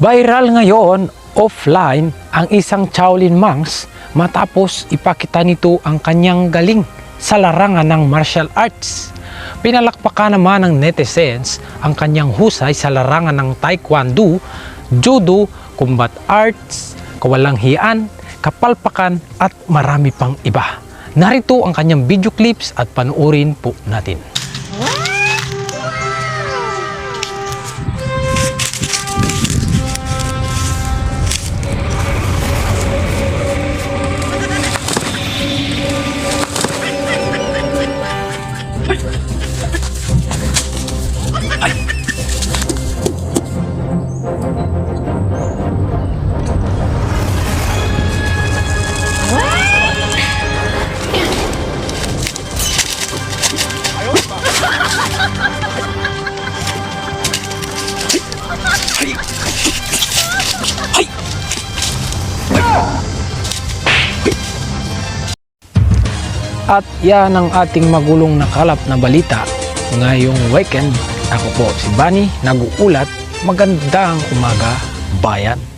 Viral ngayon, offline, ang isang Shaolin monks matapos ipakita nito ang kanyang galing sa larangan ng martial arts. Pinalakpakan naman ng netizens ang kanyang husay sa larangan ng taekwondo, judo, combat arts, kawalanghian, kapalpakan at marami pang iba. Narito ang kanyang video clips at panoorin po natin. At yan ang ating magulong nakalap na balita ngayong weekend. Ako po si Bunny, nag-uulat. Magandang umaga, bayan.